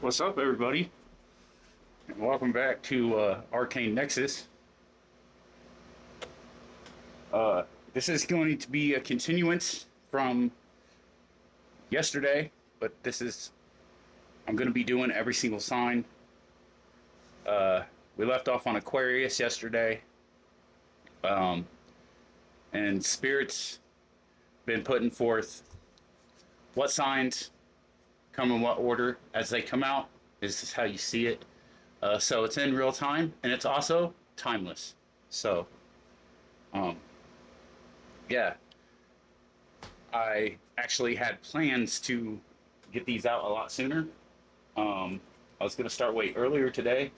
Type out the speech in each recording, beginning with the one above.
What's up, everybody? And welcome back to Arcane Nexus. This is going to be a continuance from yesterday, but I'm going to be doing every single sign. We left off on Aquarius yesterday, and Spirit's been putting forth what signs come in what order as they come out. This is how you see it. So it's in real time, and it's also timeless. So, yeah, I actually had plans to get these out a lot sooner. I was going to start way earlier today.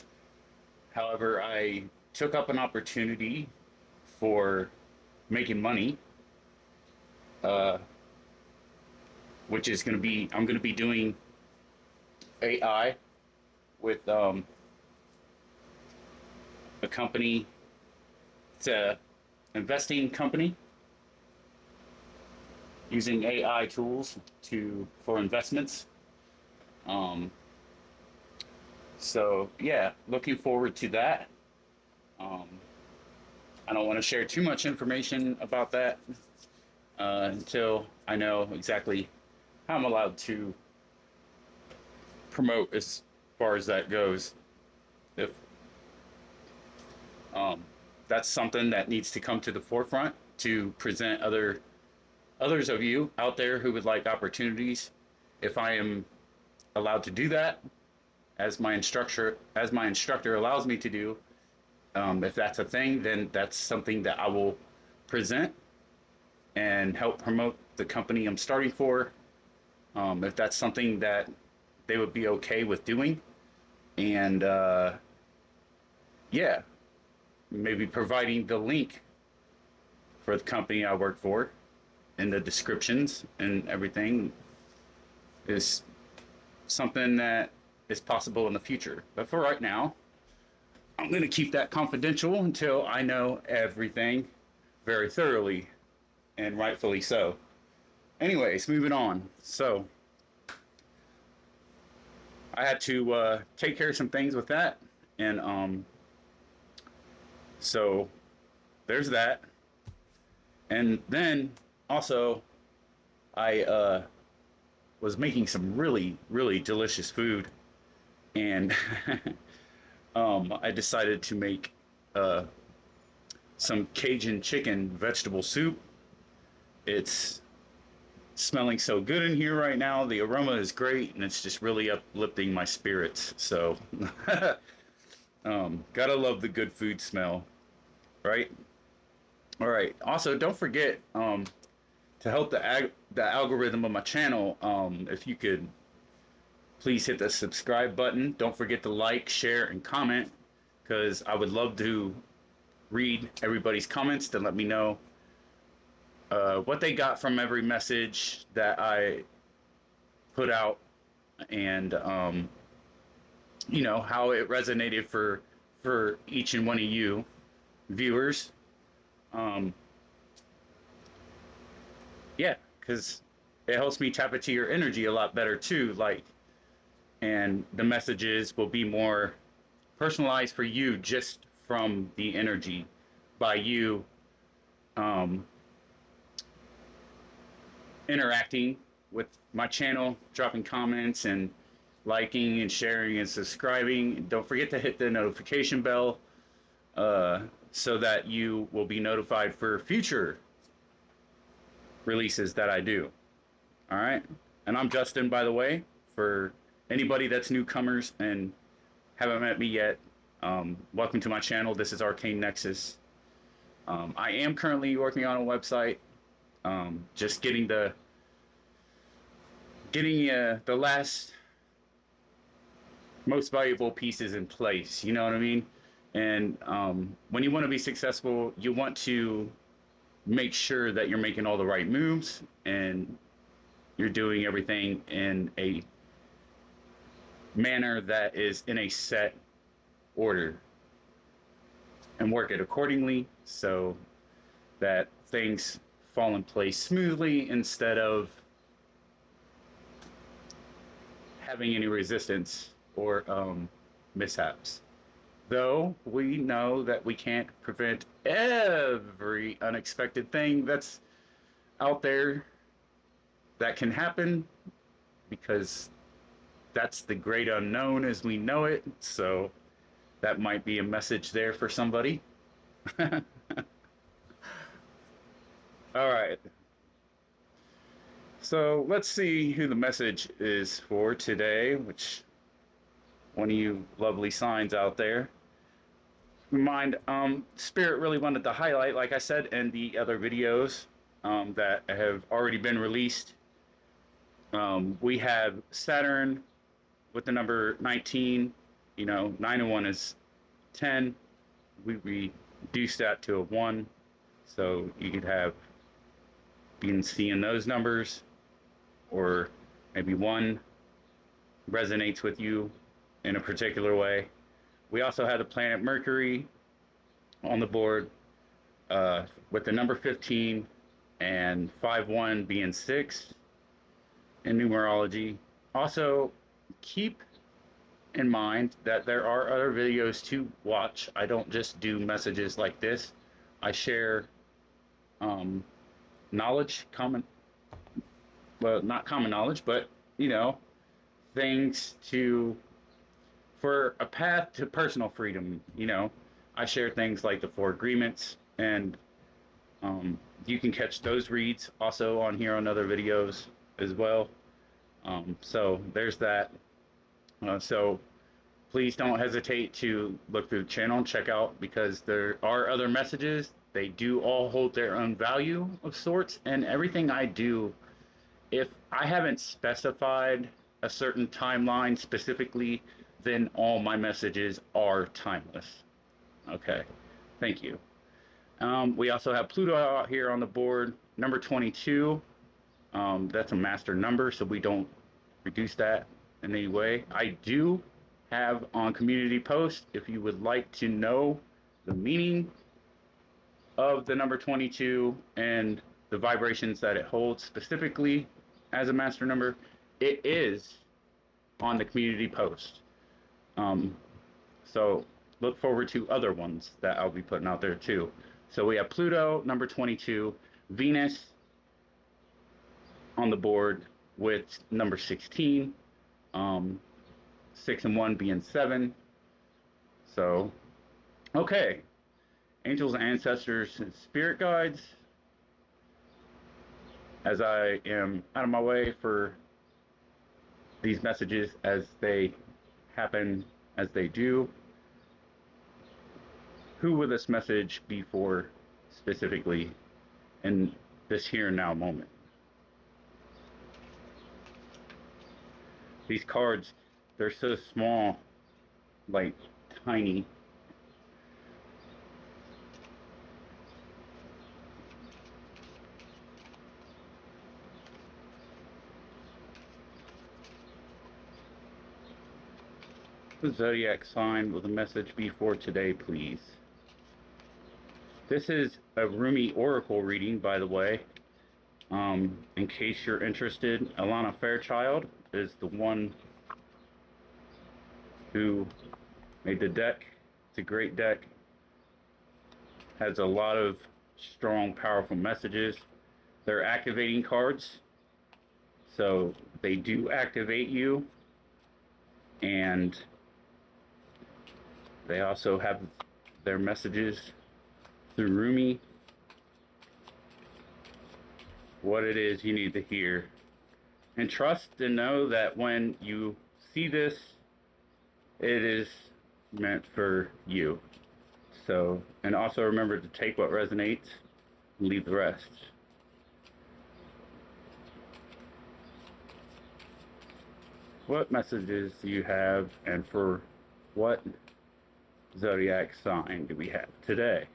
However, I took up an opportunity for making money, which is going to be, I'm going to be doing AI with a company. It's a investing company using AI tools for investments. So yeah, looking forward to that. I don't want to share too much information about that until I know exactly how I'm allowed to promote as far as that goes. If that's something that needs to come to the forefront to present others of you out there who would like opportunities. If I am allowed to do that, as my instructor allows me to do, if that's a thing, then that's something that I will present and help promote the company I'm starting for. If that's something that they would be okay with doing, and yeah, maybe providing the link for the company I work for in the descriptions and everything is something that is possible in the future. But for right now, I'm going to keep that confidential until I know everything very thoroughly, and rightfully so. Anyways, moving on. So I had to take care of some things with that, and so there's that. And then also, I was making some really, really delicious food, and I decided to make some Cajun chicken vegetable soup. It's smelling so good in here right now. The aroma is great, and it's just really uplifting my spirits. So, gotta love the good food smell, right? All right. Also, don't forget to help the algorithm of my channel. If you could please hit the subscribe button. Don't forget to like, share, and comment, because I would love to read everybody's comments to let me know what they got from every message that I put out, and how it resonated for each and one of you viewers. Yeah, because it helps me tap into your energy a lot better too. And the messages will be more personalized for you just from the energy by you interacting with my channel, dropping comments and liking and sharing and subscribing. Don't forget to hit the notification bell so that you will be notified for future releases that I do. All right. And I'm Justin, by the way, for anybody that's newcomers and haven't met me yet. Welcome to my channel. This is Arcane Nexus. I am currently working on a website, just getting the last most valuable pieces in place. You know what I mean? And when you want to be successful, you want to make sure that you're making all the right moves and you're doing everything in a manner that is in a set order, and work it accordingly so that things fall in place smoothly instead of having any resistance or mishaps. Though we know that we can't prevent every unexpected thing that's out there that can happen, because that's the great unknown as we know it. So that might be a message there for somebody. All right. So let's see who the message is for today, which one of you lovely signs out there. Mind, Spirit really wanted to highlight, like I said in the other videos that have already been released. We have Saturn with the number 19. You know, 9 and 1 is 10. We reduce that to a 1. So you could have been seeing those numbers, or maybe 1 resonates with you in a particular way. We also had the planet Mercury on the board with the number 15 and 5-1 being 6 in numerology. Also, keep in mind that there are other videos to watch. I don't just do messages like this. I share knowledge, well, not common knowledge, but, you know, things for a path to personal freedom. You know, I share things like the 4 agreements, and you can catch those reads also on here on other videos as well. So there's that. So please don't hesitate to look through the channel and check out, because there are other messages. They do all hold their own value of sorts, and everything I do, if I haven't specified a certain timeline specifically, then all my messages are timeless. Okay, thank you. We also have Pluto out here on the board, number 22. That's a master number, so we don't reduce that in any way. I do have on community post, if you would like to know the meaning of the number 22 and the vibrations that it holds specifically as a master number, it is on the community post. So look forward to other ones that I'll be putting out there too. So we have Pluto, number 22, Venus on the board with number 16, 6 and 1 being 7. So, okay. Angels, ancestors, and spirit guides, as I am out of my way for these messages as they happen, as they do, who will this message be for specifically in this here and now moment? These cards, they're so small, like tiny. The zodiac sign will the message be for today, please? This is a Rumi oracle reading, by the way. In case you're interested, Alana Fairchild is the one who made the deck. It's a great deck. Has a lot of strong, powerful messages. They're activating cards, so they do activate you, and they also have their messages through Rumi, what it is you need to hear. And trust and know that when you see this, it is meant for you. So, and also remember to take what resonates and leave the rest. What messages do you have, and for what zodiac sign do we have today?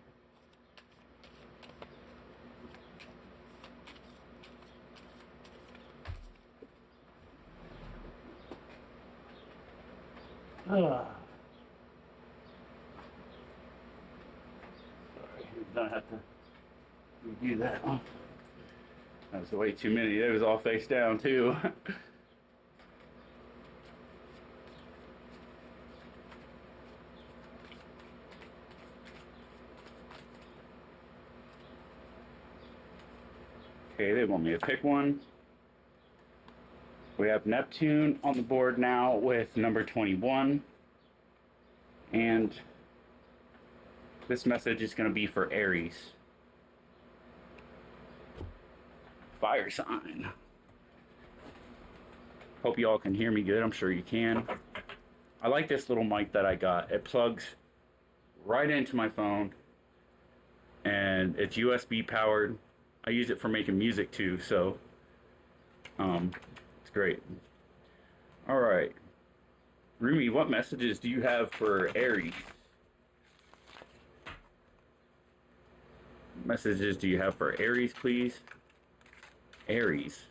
Sorry, don't have to redo that one. That was way too many. It was all face down too. Okay, they want me to pick one. We have Neptune on the board now with number 21. And this message is going to be for Aries. Fire sign. Hope you all can hear me good. I'm sure you can. I like this little mic that I got. It plugs right into my phone. And it's USB powered. I use it for making music too, so it's great. All right. Rumi, what messages do you have for Aries? Messages do you have for Aries, please? Aries.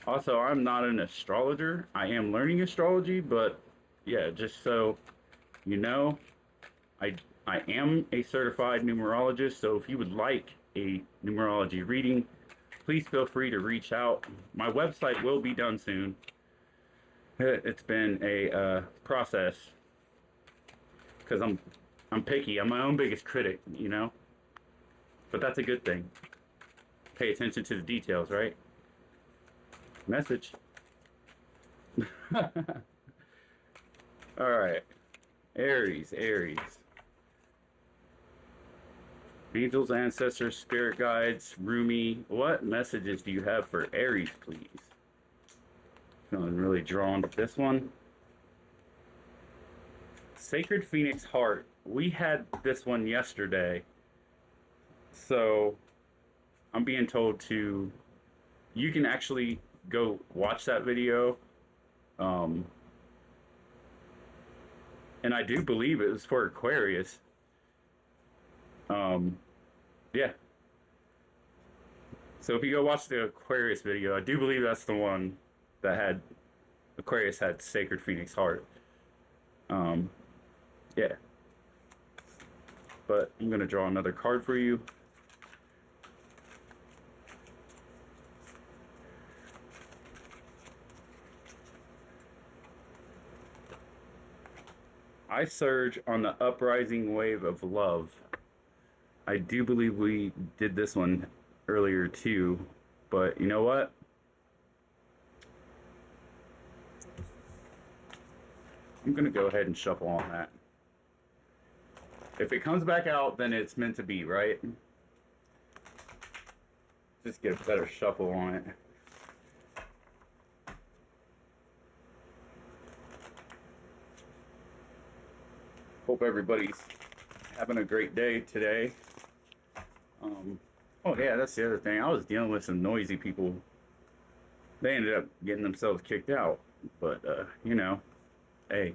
Also, I'm not an astrologer. I am learning astrology, but yeah, just so you know, I am a certified numerologist, so if you would like a numerology reading, please feel free to reach out. My website will be done soon. It's been a process because I'm picky. I'm my own biggest critic, you know. But that's a good thing. Pay attention to the details, right? Message. All right. Aries, Aries. Angels, ancestors, spirit guides, Rumi. What messages do you have for Aries, please? Feeling really drawn to this one. Sacred Phoenix Heart. We had this one yesterday. So I'm being told to, you can actually go watch that video. And I do believe it was for Aquarius. Yeah. So if you go watch the Aquarius video, I do believe that's the one that had Aquarius had Sacred Phoenix Heart. Yeah. But I'm gonna draw another card for you. I surge on the uprising wave of love. I do believe we did this one earlier too, but you know what? I'm gonna go ahead and shuffle on that. If it comes back out, then it's meant to be, right? Just get a better shuffle on it. Hope everybody's having a great day today. Oh yeah, that's the other thing. I was dealing with some noisy people. They ended up getting themselves kicked out. But, you know, hey.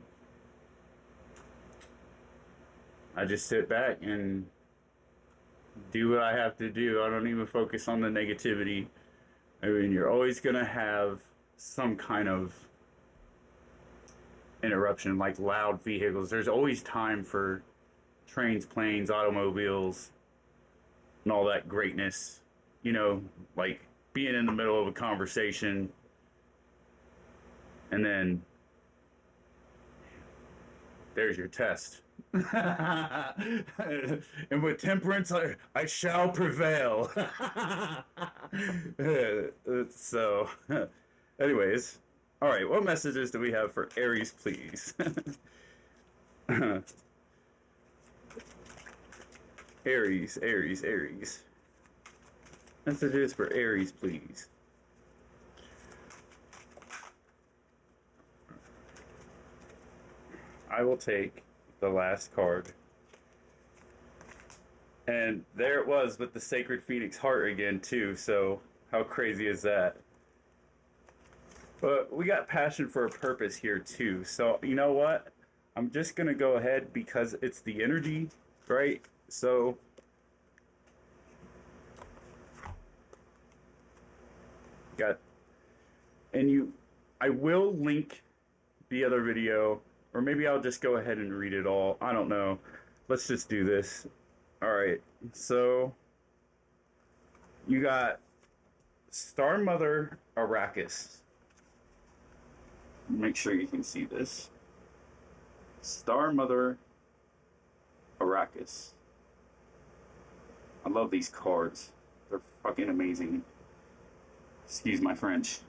I just sit back and do what I have to do. I don't even focus on the negativity. I mean, you're always going to have some kind of interruption, like loud vehicles. There's always time for trains, planes, automobiles, and all that greatness. You know, like being in the middle of a conversation and then there's your test. And with temperance, I shall prevail. So, anyways, all right, what messages do we have for Aries, please? Aries, Aries, Aries. Messages for Aries, please. I will take the last card. And there it was with the Sacred Phoenix Heart again, too. So, how crazy is that? But we got passion for a purpose here, too. So, you know what? I'm just going to go ahead because it's the energy, right? So, I will link the other video, or maybe I'll just go ahead and read it all. I don't know. Let's just do this. All right. So, you got Star Mother Arrakis. Make sure you can see this. Star Mother Arrakis. I love these cards. They're fucking amazing. Excuse my French.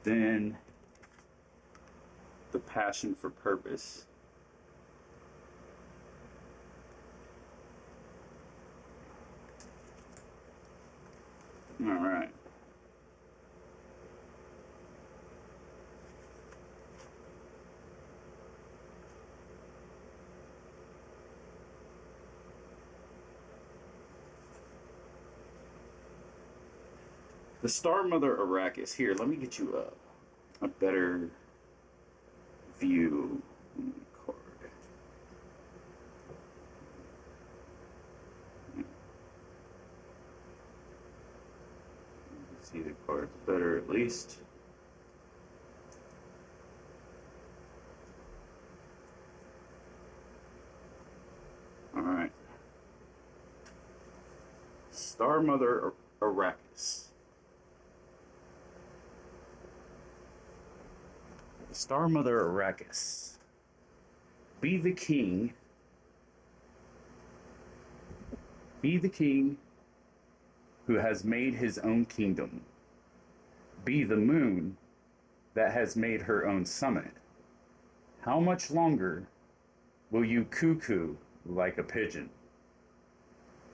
Then the passion for purpose. All right. The Star Mother Arrakis. Here, let me get you a better view card. See the cards better at least. All right. Star Mother Arrakis. Star Mother Arrakis. Be the king. Be the king who has made his own kingdom. Be the moon that has made her own summit. How much longer will you cuckoo like a pigeon?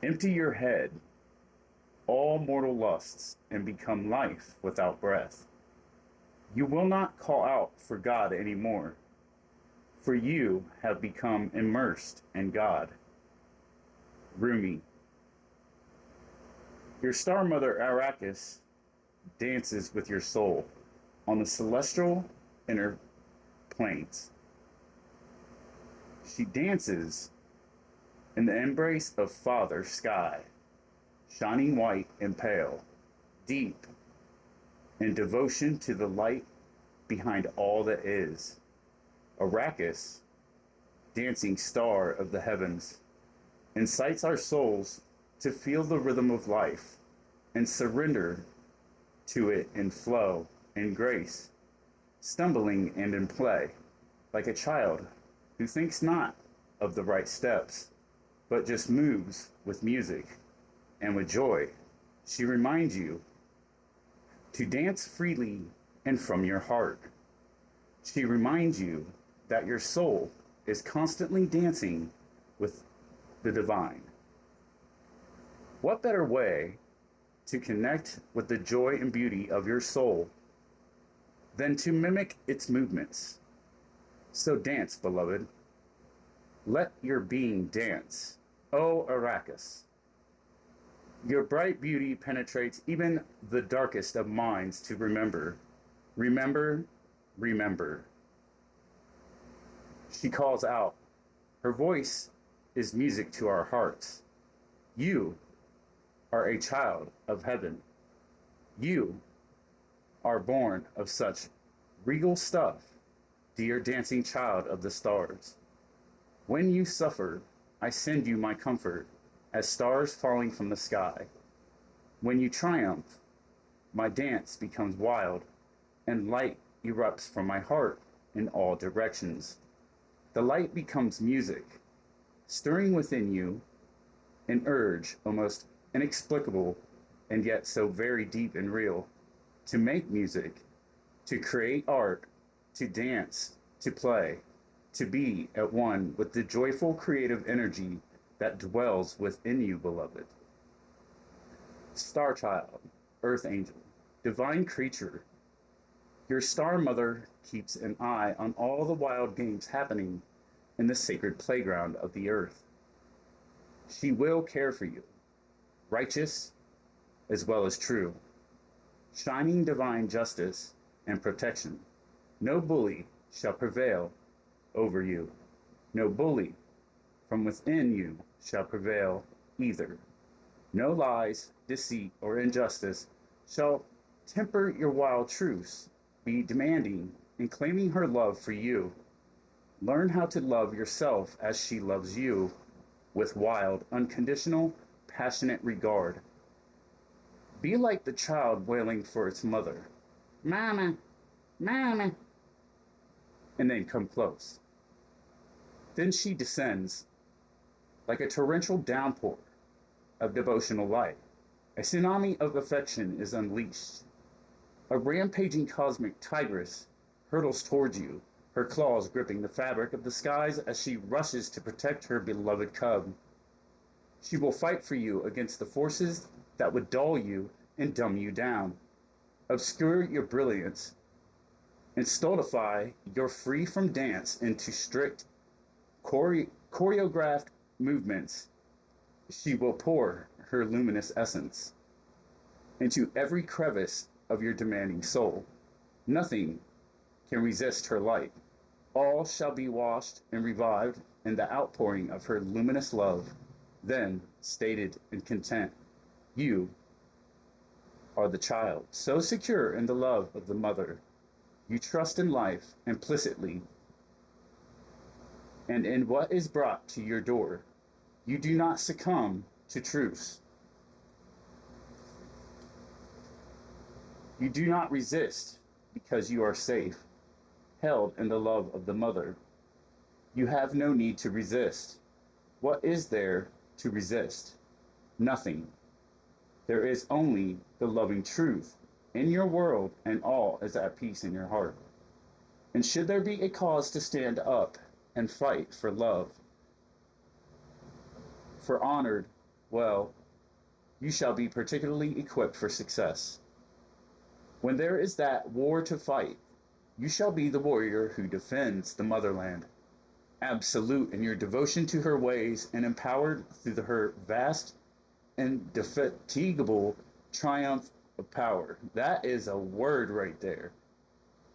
Empty your head, all mortal lusts, and become life without breath. You will not call out for God anymore, for you have become immersed in God. Rumi. Your star mother Arrakis dances with your soul on the celestial inner planes. She dances in the embrace of Father Sky, shining white and pale, deep in devotion to the light behind all that is. Arrakis, dancing star of the heavens, incites our souls to feel the rhythm of life and surrender to it in flow and grace, stumbling and in play, like a child who thinks not of the right steps, but just moves with music and with joy. She reminds you to dance freely and from your heart. She reminds you that your soul is constantly dancing with the divine. What better way to connect with the joy and beauty of your soul than to mimic its movements? So dance, beloved. Let your being dance, O Arrakis. Your bright beauty penetrates even the darkest of minds to remember. Remember, remember. She calls out. Her voice is music to our hearts. You are a child of heaven. You are born of such regal stuff, dear dancing child of the stars. When you suffer, I send you my comfort, as stars falling from the sky. When you triumph, my dance becomes wild, and light erupts from my heart in all directions. The light becomes music, stirring within you an urge almost inexplicable and yet so very deep and real, to make music, to create art, to dance, to play, to be at one with the joyful creative energy that dwells within you, beloved. Star child, earth angel, divine creature, your star mother keeps an eye on all the wild games happening in the sacred playground of the earth. She will care for you, righteous as well as true, shining divine justice and protection. No bully shall prevail over you. No bully from within you shall prevail either. No lies, deceit, or injustice shall temper your wild truths. Be demanding and claiming her love for you. Learn how to love yourself as she loves you, with wild, unconditional, passionate regard. Be like the child wailing for its mother. Mama, Mama. and then come close. Then she descends like a torrential downpour of devotional light. A tsunami of affection is unleashed. A rampaging cosmic tigress hurtles towards you, her claws gripping the fabric of the skies as she rushes to protect her beloved cub. She will fight for you against the forces that would dull you and dumb you down, obscure your brilliance, and stultify your free from dance into strict choreographed movements. She will pour her luminous essence into every crevice of your demanding soul. Nothing can resist her light. All shall be washed and revived in the outpouring of her luminous love. Then, stated in content, you are the child, so secure in the love of the mother. You trust in life implicitly and in what is brought to your door. You do not succumb to truths. You do not resist because you are safe, held in the love of the mother. You have no need to resist. What is there to resist? Nothing. There is only the loving truth in your world, and all is at peace in your heart. And should there be a cause to stand up and fight for love, for honored, well, you shall be particularly equipped for success. When there is that war to fight, you shall be the warrior who defends the motherland, absolute in your devotion to her ways and empowered through her vast indefatigable triumph of power. That is a word right there.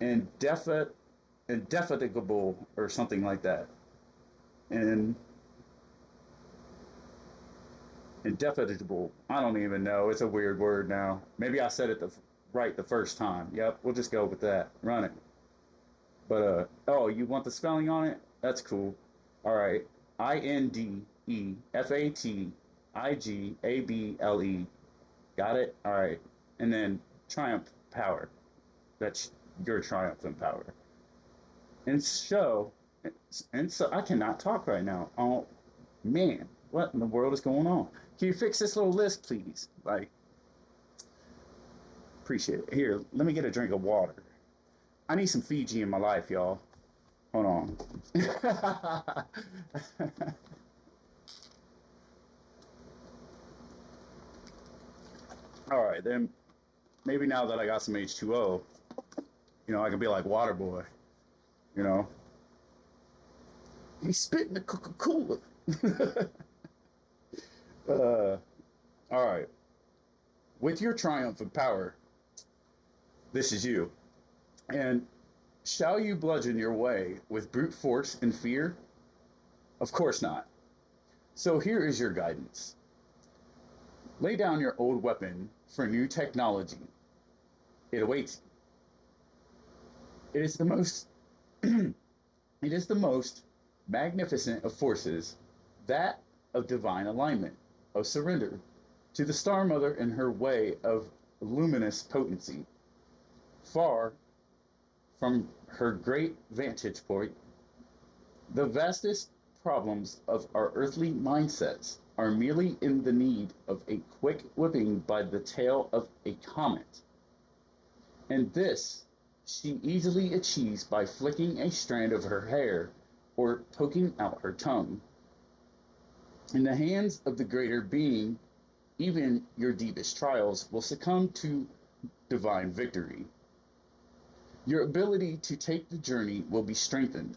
Indefatigable or something like that. And indefatigable. I don't even know. It's a weird word now. Maybe I said it right the first time. Yep, we'll just go with that. Run it. But oh, you want the spelling on it? That's cool. All right. Indefatigable. Got it? All right. And then triumph power. That's your triumphant power. And so I cannot talk right now. Oh man, what in the world is going on? Can you fix this little list, please? Like, appreciate it. Here, let me get a drink of water. I need some Fiji in my life, y'all. Hold on. All right, then maybe now that I got some H2O, I can be like Water Boy, you know. He's spitting the Coca-Cola. All right. With your triumphant power, this is you. And shall you bludgeon your way with brute force and fear? Of course not. So here is your guidance. Lay down your old weapon for new technology. It awaits you. It is the most it is the most magnificent of forces, that of divine alignment, of surrender to the Star Mother in her way of luminous potency. Far from her great vantage point, the vastest problems of our earthly mindsets are merely in the need of a quick whipping by the tail of a comet. And this she easily achieves by flicking a strand of her hair or poking out her tongue. In the hands of the greater being, even your deepest trials will succumb to divine victory. Your ability to take the journey will be strengthened,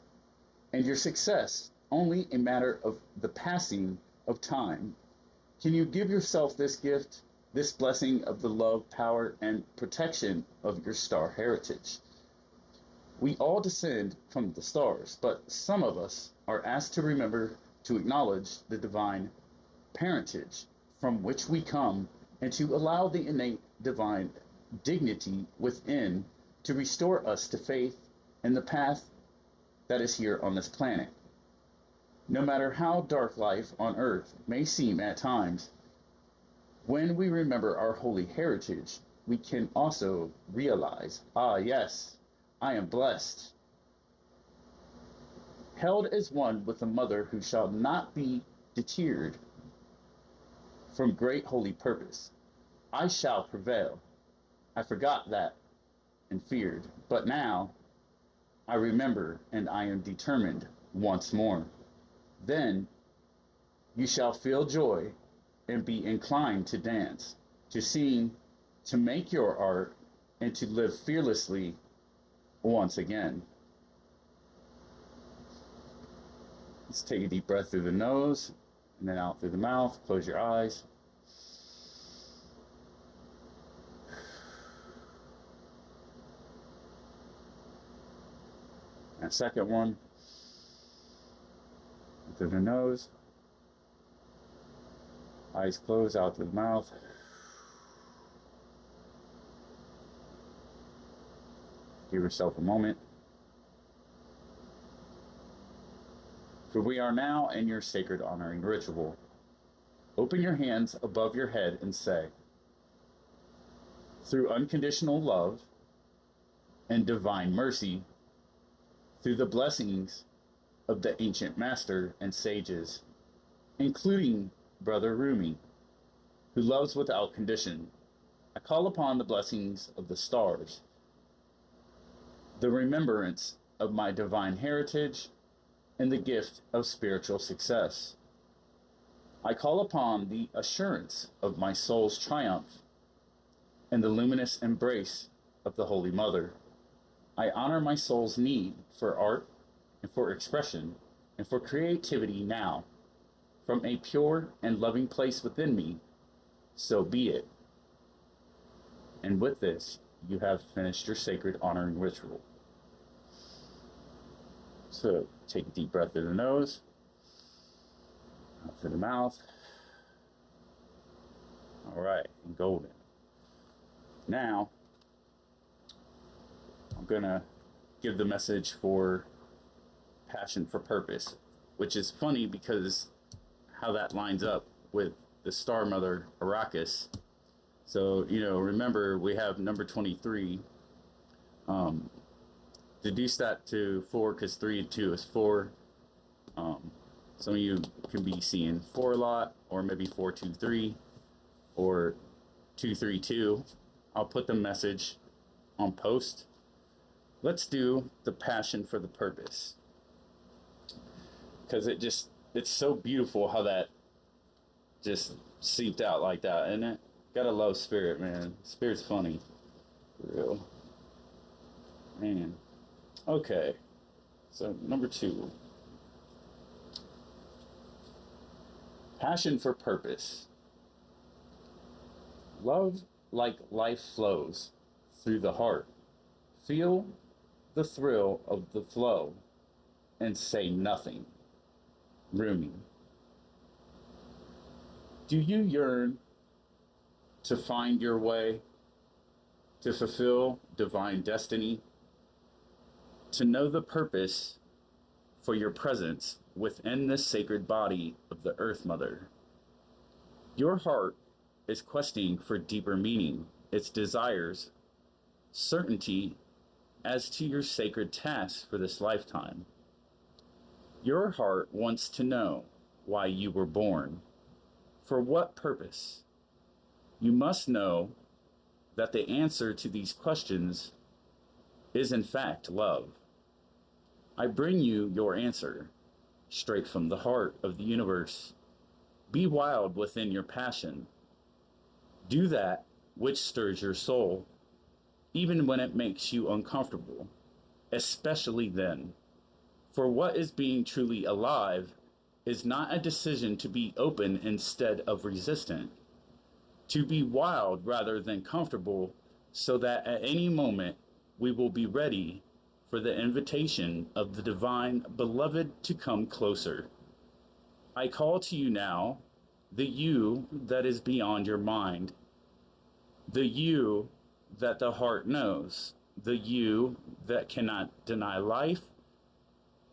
and your success only a matter of the passing of time. Can you give yourself this gift, this blessing of the love, power, and protection of your star heritage? We all descend from the stars, but some of us are asked to remember to acknowledge the divine parentage from which we come and to allow the innate divine dignity within to restore us to faith in the path that is here on this planet. No matter how dark life on earth may seem at times, when we remember our holy heritage, we can also realize, ah, yes, I am blessed. held as one with the mother who shall not be deterred from great holy purpose. I shall prevail. I forgot that and feared, but now I remember and I am determined once more. Then you shall feel joy and be inclined to dance, to sing, to make your art, and to live fearlessly once again. Let's take a deep breath through the nose and then out through the mouth. Close your eyes. And second one, through the nose. Eyes closed, out through the mouth. Give yourself a moment. For we are now in your sacred honoring ritual. Open your hands above your head and say, through unconditional love and divine mercy, through the blessings of the ancient master and sages, including Brother Rumi, who loves without condition, I call upon the blessings of the stars, the remembrance of my divine heritage, and the gift of spiritual success. I call upon the assurance of my soul's triumph and the luminous embrace of the Holy Mother. I honor my soul's need for art and for expression and for creativity now. From a pure and loving place within me, so be it. And with this, you have finished your sacred honoring ritual. So take a deep breath through the nose, out through the mouth. All right, and golden. Now, I'm gonna give the message for passion for purpose, which is funny because how that lines up with the star mother Arrakis. So, remember we have number 23. Deduce that to 4 because 3 and 2 is 4. Some of you can be seeing 4 a lot, or maybe 423 or 232. I'll put the message on post. Let's do the passion for the purpose, because it's so beautiful how that just seeped out like that, isn't it? Gotta love Spirit, man. Spirit's funny. For real. Man. Okay. So, number 2. Passion for purpose. Love like life flows through the heart. Feel the thrill of the flow and say nothing. Rumi. Do you yearn to find your way, to fulfill divine destiny, to know the purpose for your presence within this sacred body of the Earth Mother? Your heart is questing for deeper meaning, its desires, certainty as to your sacred task for this lifetime. Your heart wants to know why you were born. For what purpose? You must know that the answer to these questions is in fact love. I bring you your answer, straight from the heart of the universe. Be wild within your passion. Do that which stirs your soul, even when it makes you uncomfortable, especially then. For what is being truly alive is not a decision to be open instead of resistant, to be wild rather than comfortable, so that at any moment we will be ready for the invitation of the divine beloved to come closer. I call to you now, the you that is beyond your mind, the you that the heart knows, the you that cannot deny life.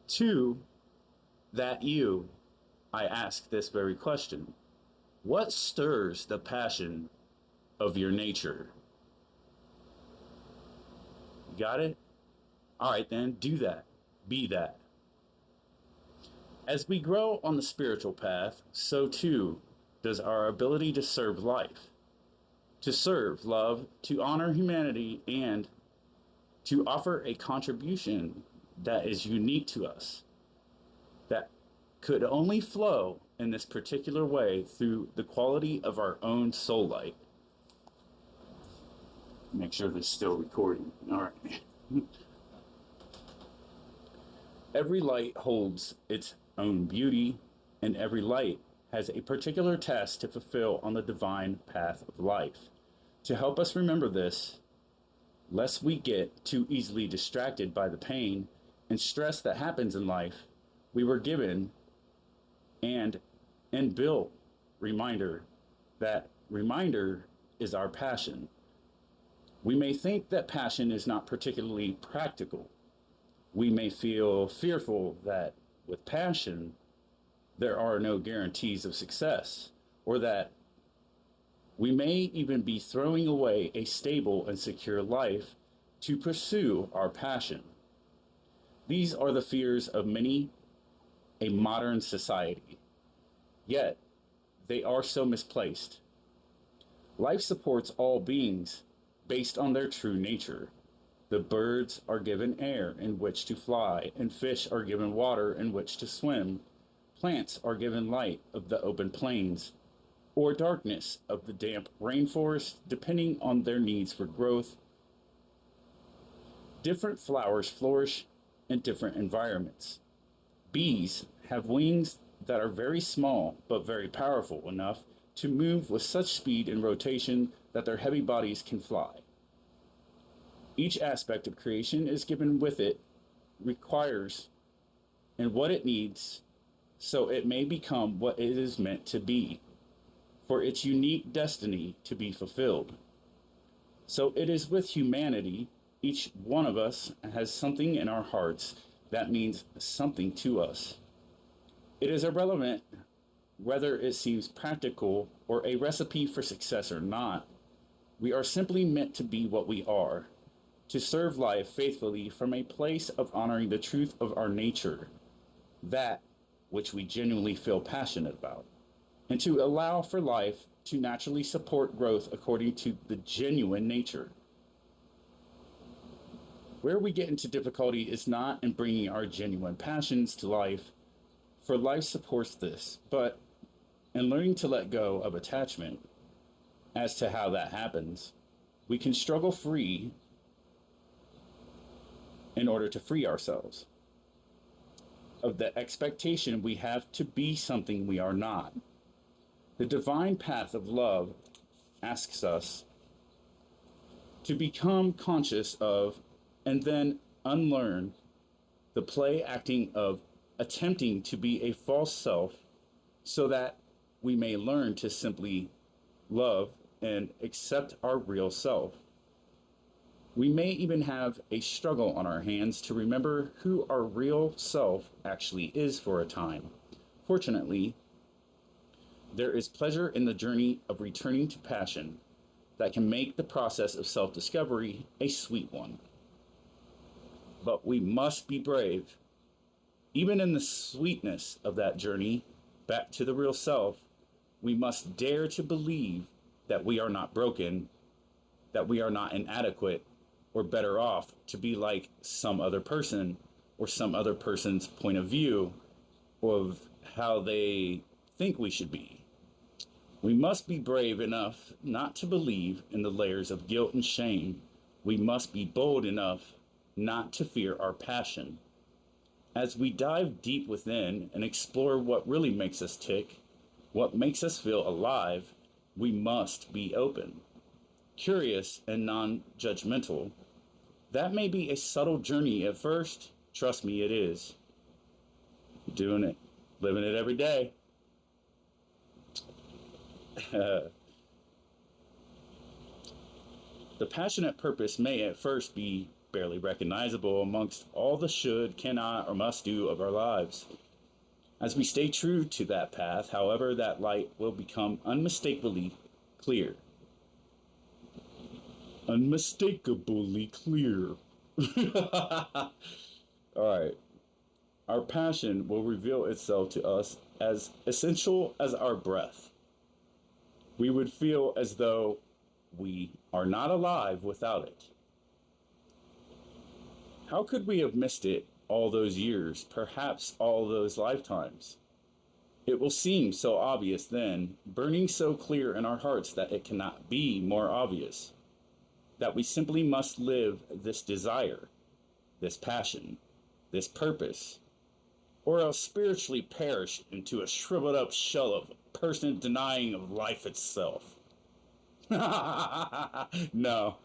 To that you, I ask this very question. What stirs the passion of your nature? Got it? All right, then, do that. Be that. As we grow on the spiritual path, so too does our ability to serve life, to serve, love, to honor humanity, and to offer a contribution that is unique to us, that could only flow in this particular way through the quality of our own soul light. Make sure this is still recording. All right. Every light holds its own beauty, and every light has a particular task to fulfill on the divine path of life. To help us remember this, lest we get too easily distracted by the pain and stress that happens in life, we were given an inbuilt reminder. That reminder is our passion. We may think that passion is not particularly practical. We may feel fearful that with passion, there are no guarantees of success, or that we may even be throwing away a stable and secure life to pursue our passion. These are the fears of many a modern society, yet they are so misplaced. Life supports all beings based on their true nature. The birds are given air in which to fly, and fish are given water in which to swim. Plants are given light of the open plains, or darkness of the damp rainforest, depending on their needs for growth. Different flowers flourish in different environments. Bees have wings that are very small but very powerful enough to move with such speed and rotation that their heavy bodies can fly. Each aspect of creation is given with it requires and what it needs, so it may become what it is meant to be, for its unique destiny to be fulfilled. So it is with humanity. Each one of us has something in our hearts that means something to us. It is irrelevant whether it seems practical or a recipe for success or not. We are simply meant to be what we are, to serve life faithfully from a place of honoring the truth of our nature, that which we genuinely feel passionate about, and to allow for life to naturally support growth according to the genuine nature. Where we get into difficulty is not in bringing our genuine passions to life, for life supports this, but in learning to let go of attachment. As to how that happens, we can struggle free in order to free ourselves of the expectation we have to be something we are not. The divine path of love asks us to become conscious of and then unlearn the play acting of attempting to be a false self, so that we may learn to simply love and accept our real self. We may even have a struggle on our hands to remember who our real self actually is for a time. Fortunately, there is pleasure in the journey of returning to passion that can make the process of self-discovery a sweet one. But we must be brave. Even in the sweetness of that journey back to the real self, we must dare to believe that we are not broken, that we are not inadequate, or better off to be like some other person, or some other person's point of view of how they think we should be. We must be brave enough not to believe in the layers of guilt and shame. We must be bold enough not to fear our passion. As we dive deep within and explore what really makes us tick, what makes us feel alive, we must be open, curious, and non-judgmental. That may be a subtle journey at first. Trust me, it is. Doing it, living it every day. The passionate purpose may at first be barely recognizable amongst all the should, cannot, or must do of our lives. As we stay true to that path, however, that light will become unmistakably clear. Unmistakably clear. All right. Our passion will reveal itself to us as essential as our breath. We would feel as though we are not alive without it. How could we have missed it all those years, perhaps all those lifetimes? It will seem so obvious then, burning so clear in our hearts that it cannot be more obvious, that we simply must live this desire, this passion, this purpose, or else spiritually perish into a shriveled up shell of person denying of life itself. No,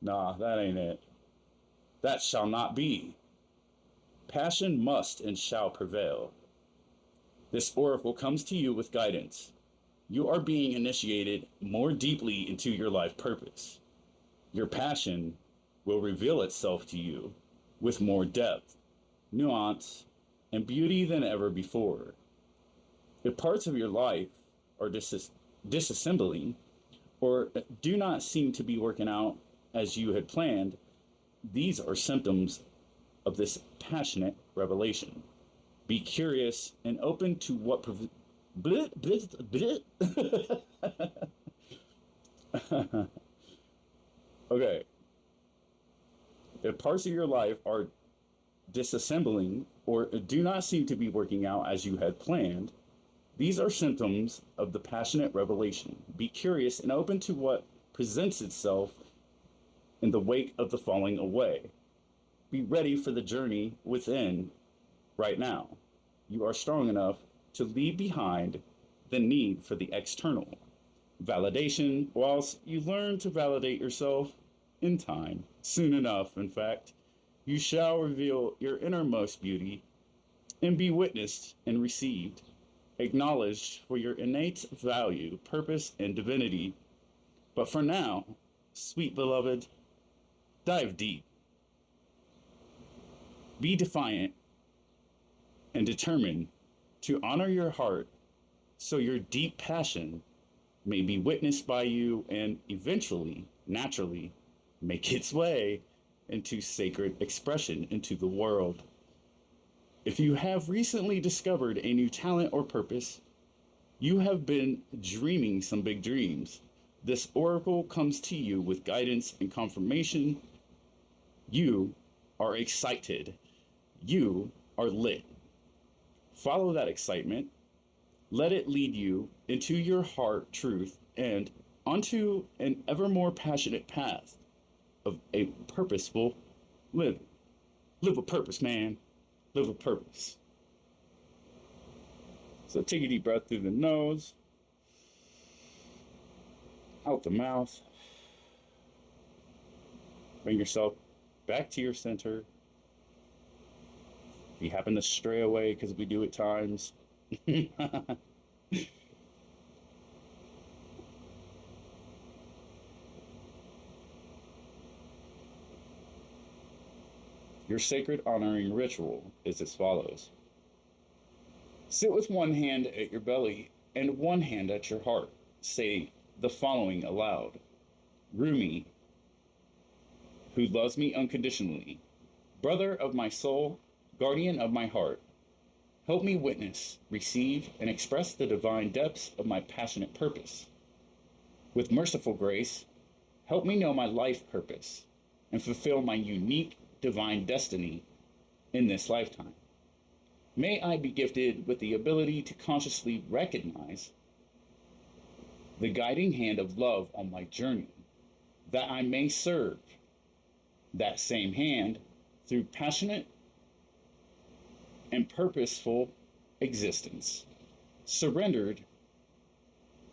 nah, that ain't it. That shall not be. Passion must and shall prevail. This oracle comes to you with guidance. You are being initiated more deeply into your life purpose. Your passion will reveal itself to you with more depth, nuance, and beauty than ever before. If parts of your life are disassembling or do not seem to be working out as you had planned, these are symptoms of this passionate revelation. Be curious and open to what okay. If parts of your life are disassembling or do not seem to be working out as you had planned, these are symptoms of the passionate revelation. Be curious and open to what presents itself in the wake of the falling away. Be ready for the journey within right now. You are strong enough to leave behind the need for the external validation whilst you learn to validate yourself in time. Soon enough, in fact, you shall reveal your innermost beauty and be witnessed and received, acknowledged for your innate value, purpose, and divinity. But for now, sweet beloved, dive deep. Be defiant and determined to honor your heart so your deep passion may be witnessed by you and eventually, naturally, make its way into sacred expression into the world. If you have recently discovered a new talent or purpose, you have been dreaming some big dreams. This oracle comes to you with guidance and confirmation. You are excited. You are lit. Follow that excitement. Let it lead you into your heart truth and onto an ever more passionate path of a purposeful living. Live with purpose, man. Live with purpose. So take a deep breath through the nose, out the mouth. Bring yourself back to your center. If you happen to stray away, because we do at times, your sacred honoring ritual is as follows. Sit with one hand at your belly and one hand at your heart. Say the following aloud. Rumi, who loves me unconditionally, brother of my soul, guardian of my heart, help me witness, receive, and express the divine depths of my passionate purpose. With merciful grace, help me know my life purpose and fulfill my unique divine destiny in this lifetime. May I be gifted with the ability to consciously recognize the guiding hand of love on my journey, that I may serve that same hand through passionate and purposeful existence, surrendered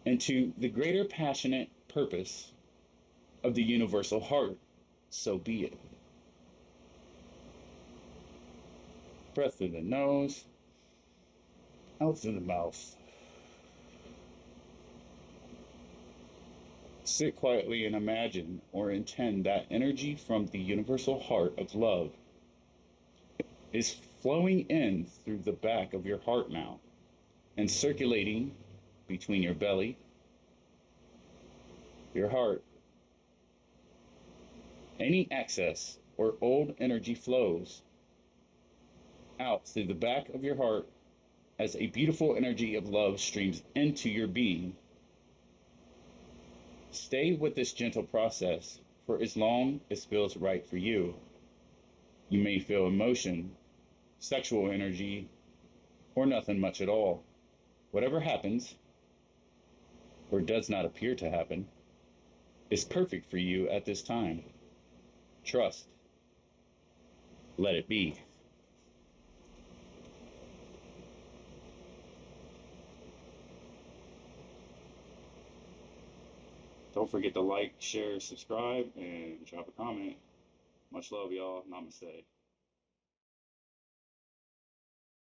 into the greater passionate purpose of the universal heart. So be it. Breath through the nose, out through the mouth. Sit quietly and imagine or intend that energy from the universal heart of love is flowing in through the back of your heart now and circulating between your belly, your heart. Any excess or old energy flows out through the back of your heart as a beautiful energy of love streams into your being. Stay with this gentle process for as long as feels right for you. You may feel emotion, sexual energy, or nothing much at all. Whatever happens, or does not appear to happen, is perfect for you at this time. Trust. Let it be. Don't forget to like, share, subscribe, and drop a comment. Much love, y'all. Namaste.